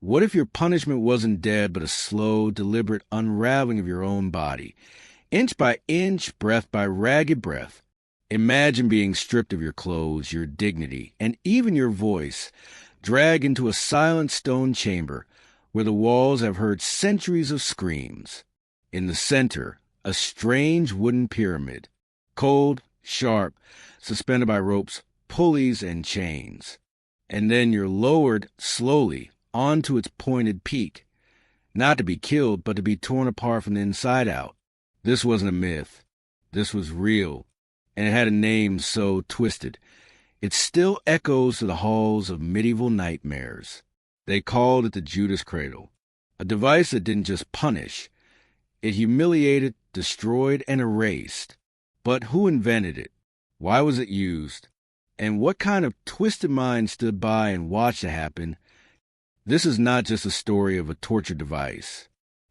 What if your punishment wasn't death, but a slow, deliberate unraveling of your own body, inch by inch, breath by ragged breath? Imagine being stripped of your clothes, your dignity, and even your voice, dragged into a silent stone chamber where the walls have heard centuries of screams. In the center, a strange wooden pyramid, cold, sharp, suspended by ropes, pulleys, and chains. And then you're lowered slowly onto its pointed peak, not to be killed, but to be torn apart from the inside out. This wasn't a myth. This was real, and it had a name so twisted. It still echoes to the halls of medieval nightmares. They called it the Judas Cradle, a device that didn't just punish. It humiliated, destroyed, and erased. But who invented it? Why was it used? And what kind of twisted mind stood by and watched it happen? This is not just a story of a torture device.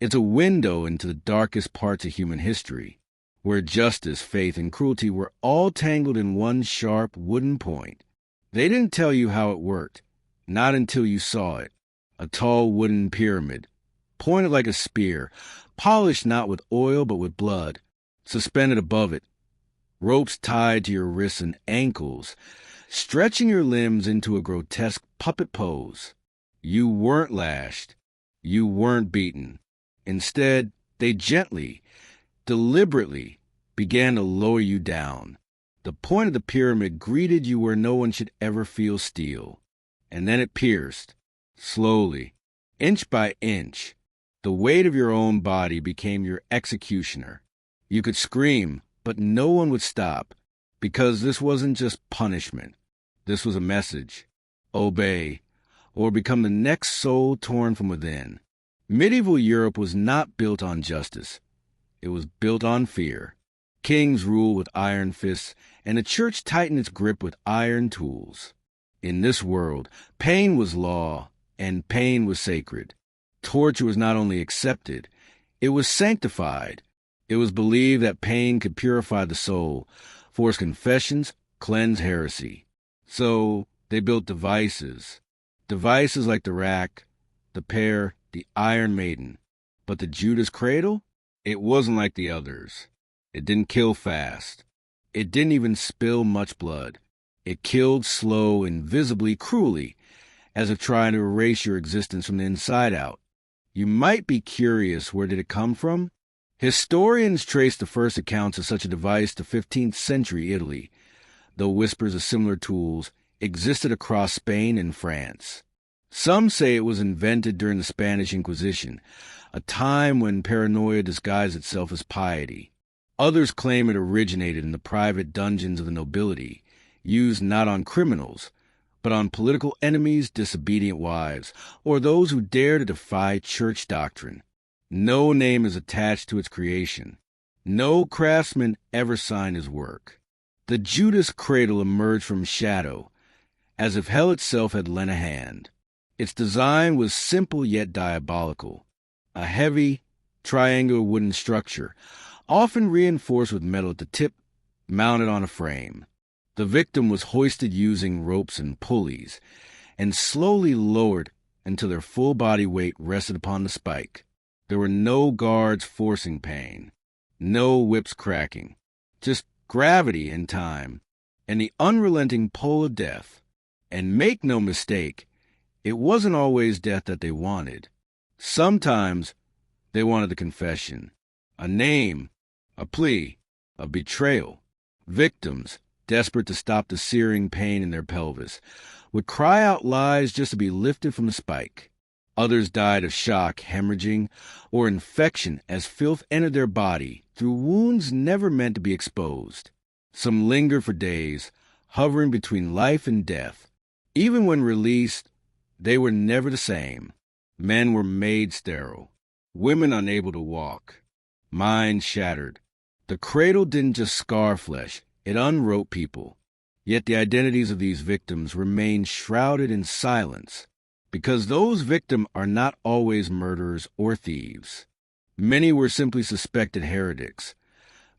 It's a window into the darkest parts of human history, where justice, faith, and cruelty were all tangled in one sharp wooden point. They didn't tell you how it worked, not until you saw it. A tall wooden pyramid, pointed like a spear, polished not with oil but with blood, suspended above it, ropes tied to your wrists and ankles, stretching your limbs into a grotesque puppet pose. You weren't lashed. You weren't beaten. Instead, they gently, deliberately began to lower you down. The point of the pyramid greeted you where no one should ever feel steel. And then it pierced, slowly, inch by inch. The weight of your own body became your executioner. You could scream, but no one would stop, because this wasn't just punishment. This was a message. Obey, or become the next soul torn from within. Medieval Europe was not built on justice. It was built on fear. Kings ruled with iron fists, and the church tightened its grip with iron tools. In this world, pain was law, and pain was sacred. Torture was not only accepted, it was sanctified. It was believed that pain could purify the soul, force confessions, cleanse heresy. So they built devices like the rack, the pear, the Iron Maiden. But the Judas Cradle? It wasn't like the others. It didn't kill fast. It didn't even spill much blood. It killed slow, invisibly, cruelly, as if trying to erase your existence from the inside out. You might be curious, where did it come from? Historians trace the first accounts of such a device to 15th century Italy, though whispers of similar tools existed across Spain and France. Some say it was invented during the Spanish Inquisition, a time when paranoia disguised itself as piety. Others claim it originated in the private dungeons of the nobility, used not on criminals, but on political enemies, disobedient wives, or those who dare to defy church doctrine. No name is attached to its creation. No craftsman ever signed his work. The Judas Cradle emerged from shadow, as if hell itself had lent a hand. Its design was simple yet diabolical. A heavy, triangular wooden structure, often reinforced with metal at the tip, mounted on a frame. The victim was hoisted using ropes and pulleys, and slowly lowered until their full body weight rested upon the spike. There were no guards forcing pain, no whips cracking, just gravity and time, and the unrelenting pull of death. And make no mistake, it wasn't always death that they wanted. Sometimes they wanted the confession, a name, a plea, a betrayal. Victims, desperate to stop the searing pain in their pelvis, would cry out lies just to be lifted from the spike. Others died of shock, hemorrhaging, or infection as filth entered their body through wounds never meant to be exposed. Some lingered for days, hovering between life and death. Even when released, they were never the same. Men were made sterile, women unable to walk, minds shattered. The cradle didn't just scar flesh, it unwrote people. Yet the identities of these victims remained shrouded in silence, because those victims are not always murderers or thieves. Many were simply suspected heretics,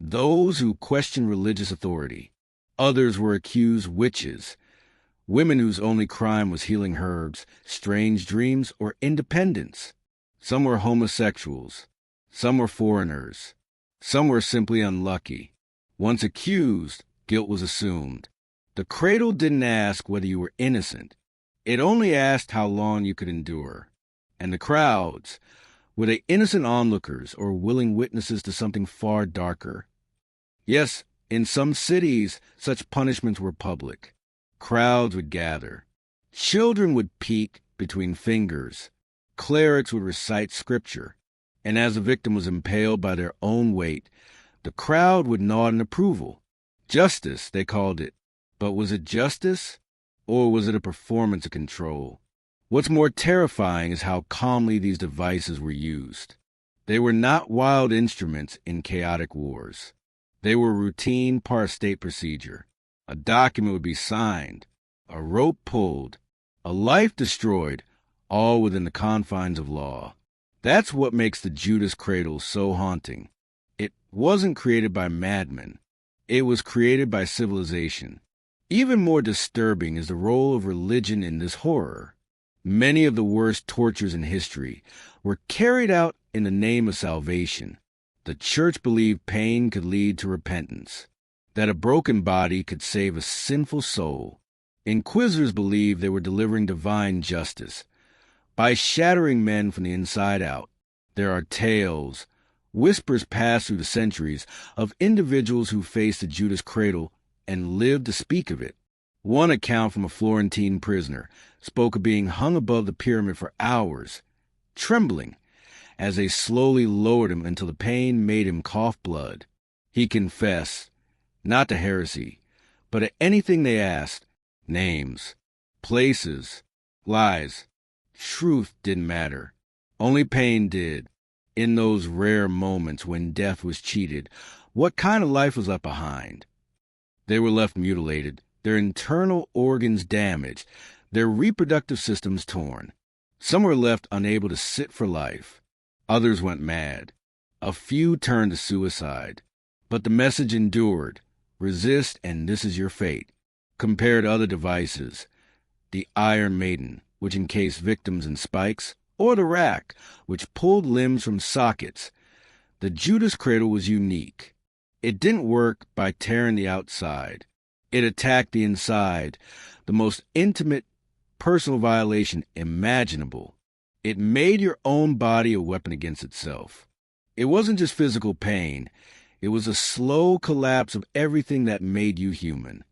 those who questioned religious authority. Others were accused witches, Women whose only crime was healing herbs, strange dreams, or independence. Some were homosexuals. Some were foreigners. Some were simply unlucky. Once accused, guilt was assumed. The cradle didn't ask whether you were innocent. It only asked how long you could endure. And the crowds, were they innocent onlookers or willing witnesses to something far darker? Yes, in some cities, such punishments were public. Crowds would gather. Children would peek between fingers. Clerics would recite scripture. And as the victim was impaled by their own weight, the crowd would nod in approval. Justice, they called it. But was it justice? Or was it a performance of control? What's more terrifying is how calmly these devices were used. They were not wild instruments in chaotic wars. They were routine part of state procedure. A document would be signed, a rope pulled, a life destroyed, all within the confines of law. That's what makes the Judas Cradle so haunting. It wasn't created by madmen. It was created by civilization. Even more disturbing is the role of religion in this horror. Many of the worst tortures in history were carried out in the name of salvation. The church believed pain could lead to repentance, that a broken body could save a sinful soul. Inquisitors believed they were delivering divine justice by shattering men from the inside out. There are tales, whispers passed through the centuries, of individuals who faced the Judas Cradle and lived to speak of it. One account from a Florentine prisoner spoke of being hung above the pyramid for hours, trembling, as they slowly lowered him until the pain made him cough blood. He confessed, not to heresy, but to anything they asked: names, places, lies. Truth didn't matter. Only pain did. In those rare moments when death was cheated, what kind of life was left behind? They were left mutilated, their internal organs damaged, their reproductive systems torn. Some were left unable to sit for life. Others went mad. A few turned to suicide. But the message endured: resist and this is your fate. Compared to other devices, the Iron Maiden, which encased victims in spikes, or the rack, which pulled limbs from sockets, the Judas Cradle was unique. It didn't work by tearing the outside. It attacked the inside, the most intimate, personal violation imaginable. It made your own body a weapon against itself. It wasn't just physical pain. It was a slow collapse of everything that made you human.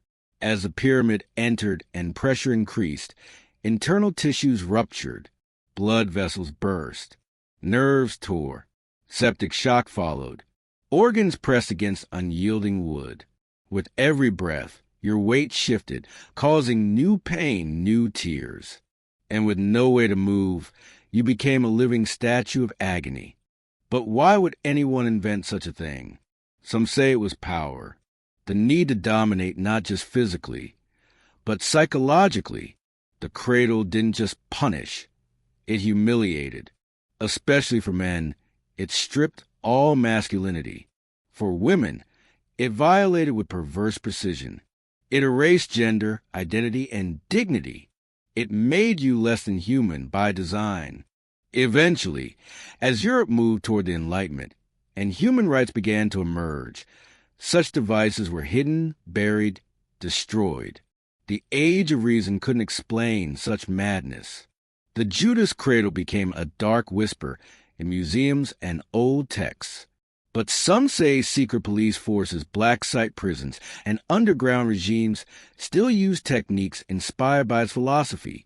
As the pyramid entered and pressure increased, internal tissues ruptured, blood vessels burst, nerves tore, septic shock followed, organs pressed against unyielding wood. With every breath, your weight shifted, causing new pain, new tears. And with no way to move, you became a living statue of agony. But why would anyone invent such a thing? Some say it was power, the need to dominate not just physically, but psychologically. The cradle didn't just punish, it humiliated. Especially for men, it stripped all masculinity. For women, it violated with perverse precision. It erased gender, identity, and dignity. It made you less than human by design. Eventually, as Europe moved toward the Enlightenment and human rights began to emerge, such devices were hidden, buried, destroyed. The Age of Reason couldn't explain such madness. The Judas Cradle became a dark whisper in museums and old texts. But some say secret police forces, black site prisons, and underground regimes still use techniques inspired by its philosophy: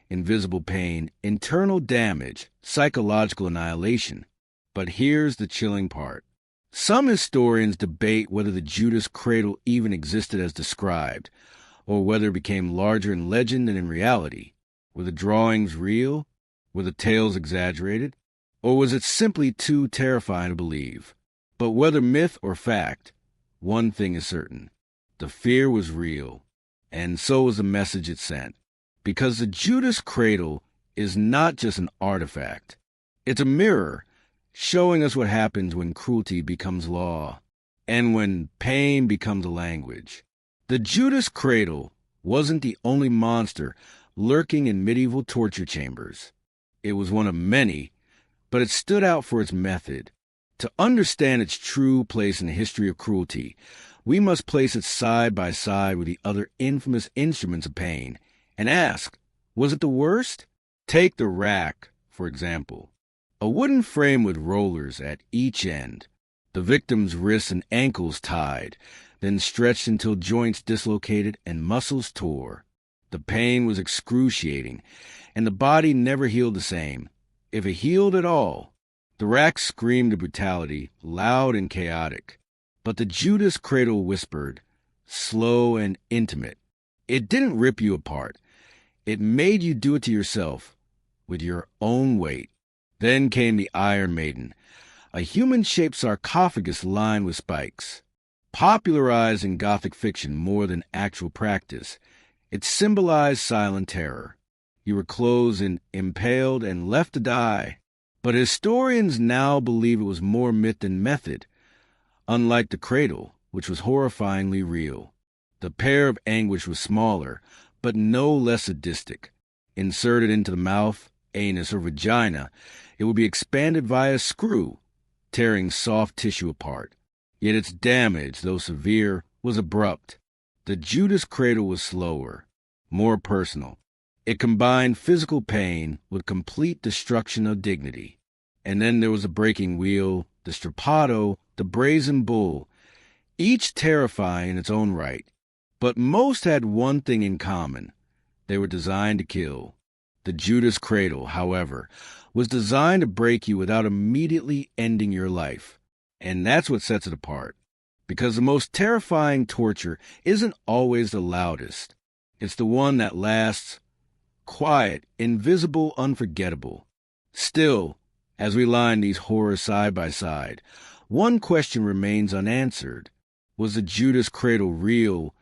invisible pain, internal damage, psychological annihilation. But here's the chilling part. Some historians debate whether the Judas Cradle even existed as described, or whether it became larger in legend than in reality. Were the drawings real? Were the tales exaggerated? Or was it simply too terrifying to believe? But whether myth or fact, one thing is certain: the fear was real, and so was the message it sent. Because the Judas Cradle is not just an artifact. It's a mirror, showing us what happens when cruelty becomes law, and when pain becomes a language. The Judas Cradle wasn't the only monster lurking in medieval torture chambers. It was one of many, but it stood out for its method. To understand its true place in the history of cruelty, we must place it side by side with the other infamous instruments of pain and ask, was it the worst? Take the rack, for example. A wooden frame with rollers at each end, the victim's wrists and ankles tied, then stretched until joints dislocated and muscles tore. The pain was excruciating, and the body never healed the same, if it healed at all. The rack screamed of brutality, loud and chaotic. But the Judas Cradle whispered, slow and intimate. It didn't rip you apart. It made you do it to yourself, with your own weight. Then came the Iron Maiden, a human-shaped sarcophagus lined with spikes. Popularized in Gothic fiction more than actual practice, it symbolized silent terror. You were closed and impaled and left to die. But historians now believe it was more myth than method. Unlike the cradle, which was horrifyingly real, the pair of anguish was smaller, but no less sadistic. Inserted into the mouth, anus, or vagina, it would be expanded via a screw, tearing soft tissue apart. Yet its damage, though severe, was abrupt. The Judas Cradle was slower, more personal. It combined physical pain with complete destruction of dignity. And then there was the breaking wheel, the strappado, the brazen bull, each terrifying in its own right. But most had one thing in common. They were designed to kill. The Judas Cradle, however, was designed to break you without immediately ending your life. And that's what sets it apart. Because the most terrifying torture isn't always the loudest. It's the one that lasts, quiet, invisible, unforgettable. Still, as we line these horrors side by side, one question remains unanswered. Was the Judas Cradle real,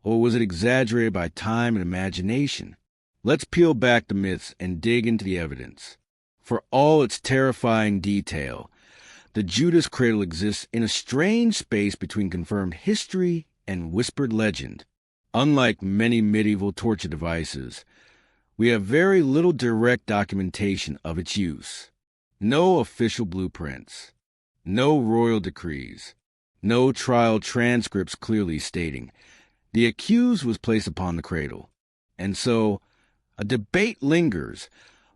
or was it exaggerated by time and imagination? Let's peel back the myths and dig into the evidence. For all its terrifying detail, the Judas Cradle exists in a strange space between confirmed history and whispered legend. Unlike many medieval torture devices, we have very little direct documentation of its use. No official blueprints, no royal decrees, no trial transcripts clearly stating the accused was placed upon the cradle. And so, a debate lingers.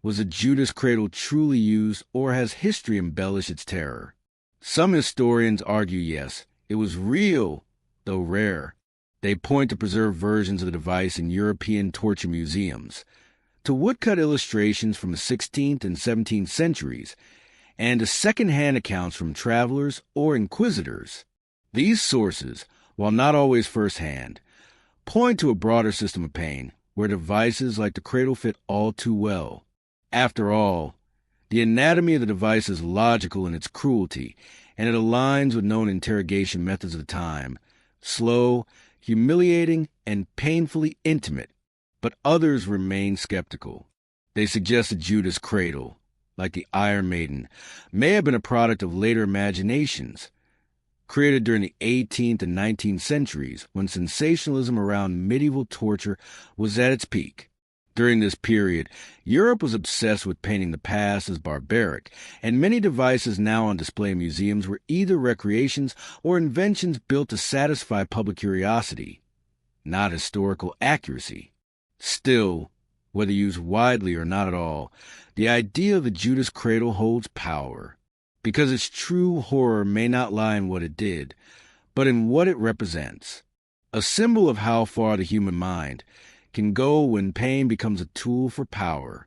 Was the Judas Cradle truly used, or has history embellished its terror? Some historians argue yes, it was real, though rare. They point to preserved versions of the device in European torture museums, to woodcut illustrations from the 16th and 17th centuries, and to second-hand accounts from travelers or inquisitors. These sources, while not always first-hand, point to a broader system of pain, where devices like the cradle fit all too well. After all, the anatomy of the device is logical in its cruelty, and it aligns with known interrogation methods of the time, slow, humiliating, and painfully intimate. But others remain skeptical. They suggest the Judas Cradle, like the Iron Maiden, may have been a product of later imaginations, created during the 18th and 19th centuries, when sensationalism around medieval torture was at its peak. During this period, Europe was obsessed with painting the past as barbaric, and many devices now on display in museums were either recreations or inventions built to satisfy public curiosity, not historical accuracy. Still, whether used widely or not at all, the idea of the Judas Cradle holds power, because its true horror may not lie in what it did, but in what it represents, a symbol of how far the human mind can go when pain becomes a tool for power.